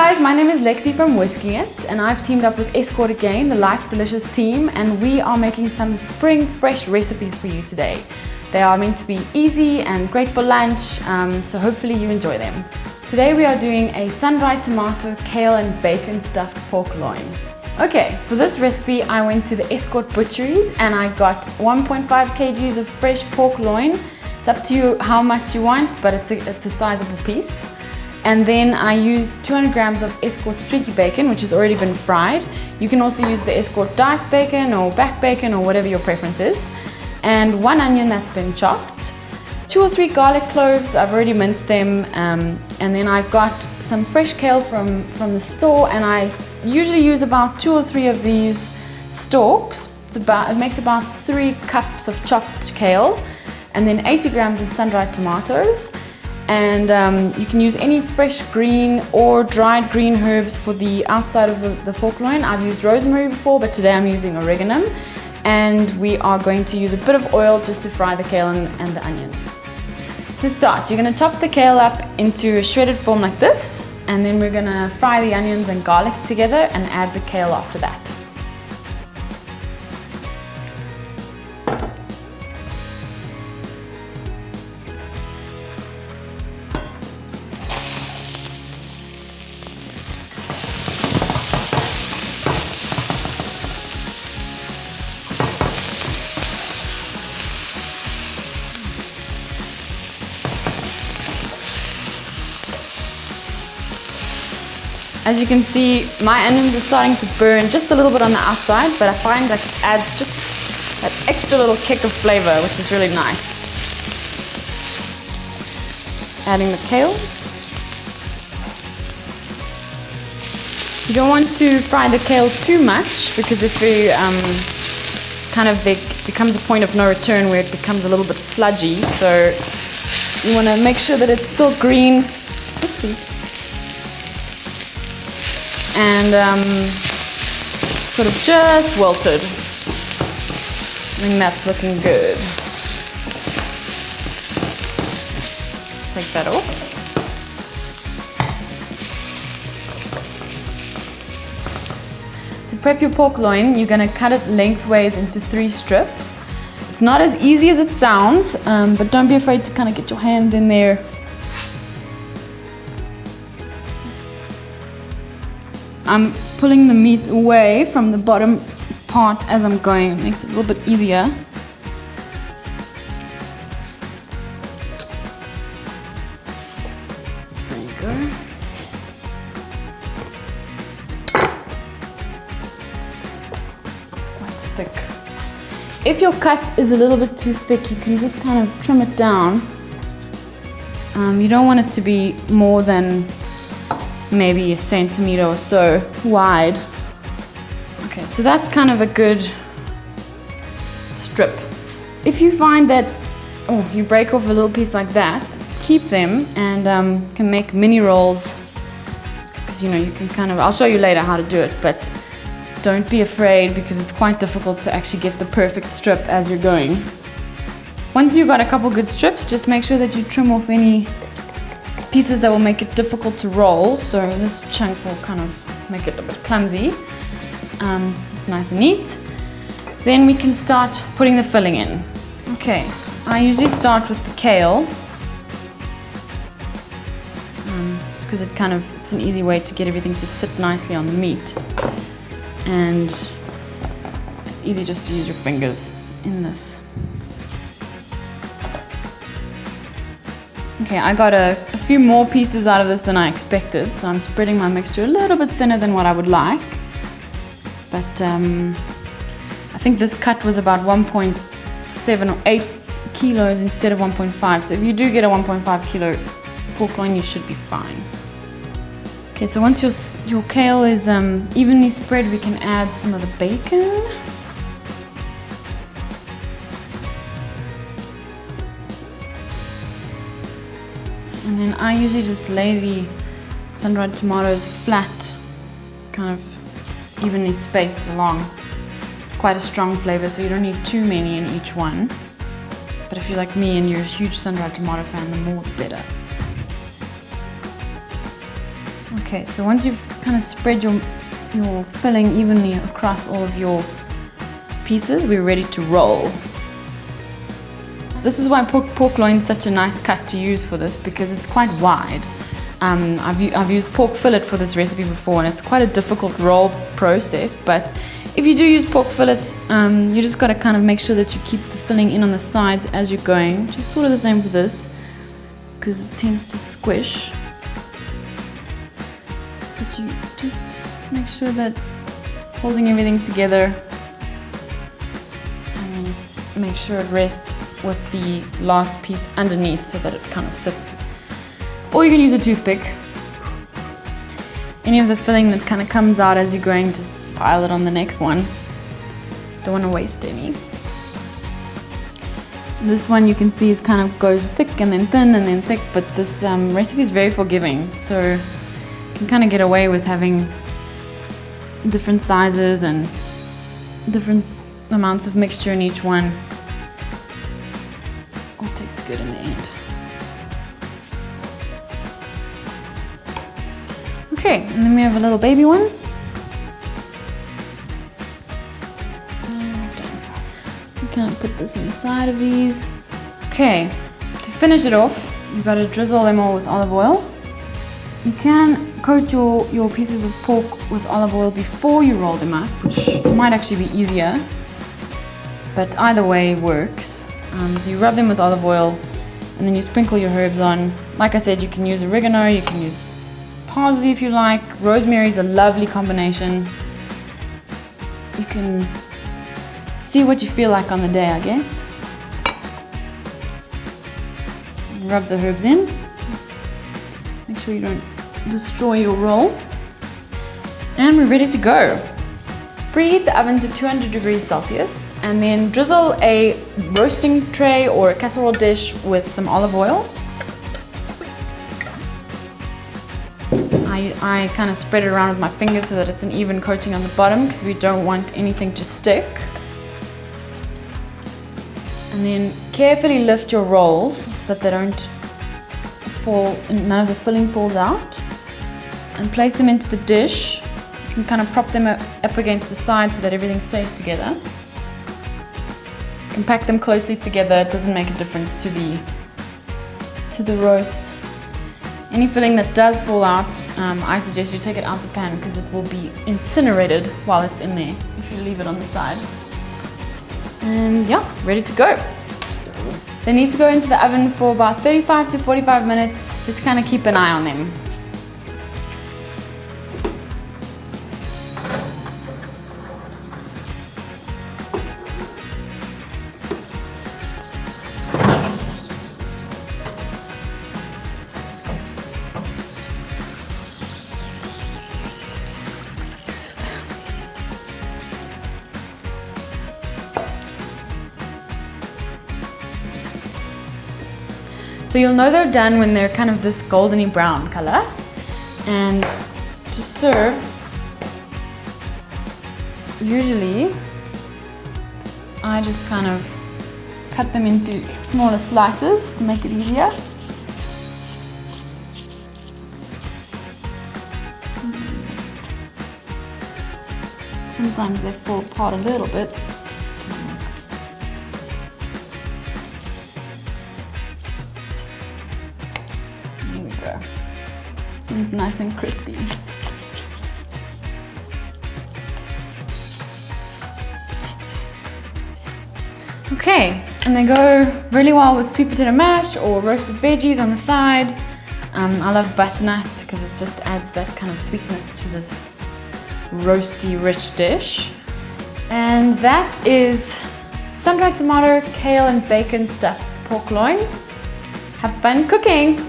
guys, my name is Lexi from Whisking It, and I've teamed up with Eskort again, the Life's Delicious team, and we are making some spring fresh recipes for you today. They are meant to be easy and great for lunch, so hopefully you enjoy them. Today we are doing a sun-dried tomato, kale and bacon stuffed pork loin. Okay, for this recipe I went to the Eskort butchery and I got 1.5 kgs of fresh pork loin. It's up to you how much you want, but it's a sizable piece. And then I used 200 grams of Eskort streaky bacon, which has already been fried. You can also use the Eskort Diced Bacon or back bacon or whatever your preference is. And 1 onion that's been chopped. 2 or 3 garlic cloves, I've already minced them. And then I've got some fresh kale from the store, and I usually use about 2 or 3 of these stalks. It makes about 3 cups of chopped kale, and then 80 grams of sun-dried tomatoes. And you can use any fresh green or dried green herbs for the outside of the pork loin. I've used rosemary before, but today I'm using oregano. And we are going to use a bit of oil just to fry the kale and the onions. To start, you're going to chop the kale up into a shredded form like this, and then we're going to fry the onions and garlic together and add the kale after that. As you can see, my onions are starting to burn just a little bit on the outside, but I find that it adds just that extra little kick of flavor, which is really nice. Adding the kale. You don't want to fry the kale too much, because if you there becomes a point of no return where it becomes a little bit sludgy. So you want to make sure that it's still green. Oopsie. And sort of just wilted. I think that's looking good. Let's take that off. To prep your pork loin, you're going to cut it lengthways into 3 strips. It's not as easy as it sounds, but don't be afraid to kind of get your hands in there. I'm pulling the meat away from the bottom part as I'm going. It makes it a little bit easier. There you go. It's quite thick. If your cut is a little bit too thick, you can just kind of trim it down. You don't want it to be more than maybe 1 centimeter or so wide. Okay, so that's kind of a good strip. If you find that you break off a little piece like that, keep them and can make mini rolls, because you can I'll show you later how to do it, but don't be afraid, because it's quite difficult to actually get the perfect strip as you're going. Once you've got a couple good strips, just make sure that you trim off any pieces that will make it difficult to roll. So this chunk will kind of make it a bit clumsy. It's nice and neat. Then we can start putting the filling in. Okay, I usually start with the kale, just because it's an easy way to get everything to sit nicely on the meat, and it's easy just to use your fingers in this. Okay, I got a few more pieces out of this than I expected, so I'm spreading my mixture a little bit thinner than what I would like. But I think this cut was about 1.7 or 8 kilos instead of 1.5. So if you do get a 1.5 kilo pork loin, you should be fine. Okay, so once your kale is evenly spread, we can add some of the bacon. And then I usually just lay the sun-dried tomatoes flat, kind of evenly spaced along. It's quite a strong flavor, so you don't need too many in each one. But if you're like me and you're a huge sun-dried tomato fan, the more the better. Okay, so once you've kind of spread your filling evenly across all of your pieces, we're ready to roll. This is why pork loin is such a nice cut to use for this, because it's quite wide. I've used pork fillet for this recipe before, and it's quite a difficult roll process, but if you do use pork fillet, you just got to kind of make sure that you keep the filling in on the sides as you're going, which is sort of the same for this, because it tends to squish. But you just make sure that holding everything together, and make sure it rests with the last piece underneath so that it kind of sits. Or you can use a toothpick. Any of the filling that kind of comes out as you're going, just pile it on the next one. Don't want to waste any. This one you can see is kind of goes thick and then thin and then thick, but this recipe is very forgiving, so you can kind of get away with having different sizes and different amounts of mixture in each one. All tastes good in the end. Okay, and then we have a little baby one. You kind of put this on the side of these. Okay, to finish it off, you've got to drizzle them all with olive oil. You can coat your pieces of pork with olive oil before you roll them up, which might actually be easier, but either way works. So you rub them with olive oil, and then you sprinkle your herbs on. Like I said, you can use oregano, you can use parsley if you like. Rosemary is a lovely combination. You can see what you feel like on the day, I guess. Rub the herbs in. Make sure you don't destroy your roll. And we're ready to go. Preheat the oven to 200 degrees Celsius, and then drizzle a roasting tray or a casserole dish with some olive oil. I kind of spread it around with my fingers so that it's an even coating on the bottom, because we don't want anything to stick. And then carefully lift your rolls so that they don't fall, none of the filling falls out. And place them into the dish. You can kind of prop them up against the side so that everything stays together. You can pack them closely together, it doesn't make a difference to the roast. Any filling that does fall out, I suggest you take it out the pan, because it will be incinerated while it's in there if you leave it on the side. And yeah, ready to go. They need to go into the oven for about 35 to 45 minutes. Just kind of keep an eye on them. So you'll know they're done when they're kind of this goldeny brown color. And to serve, usually I just kind of cut them into smaller slices to make it easier. Sometimes they fall apart a little bit. There we go. It's nice and crispy. Okay, and they go really well with sweet potato mash or roasted veggies on the side. I love butternut because it just adds that kind of sweetness to this roasty, rich dish. And that is sun-dried tomato, kale and bacon stuffed pork loin. Have fun cooking!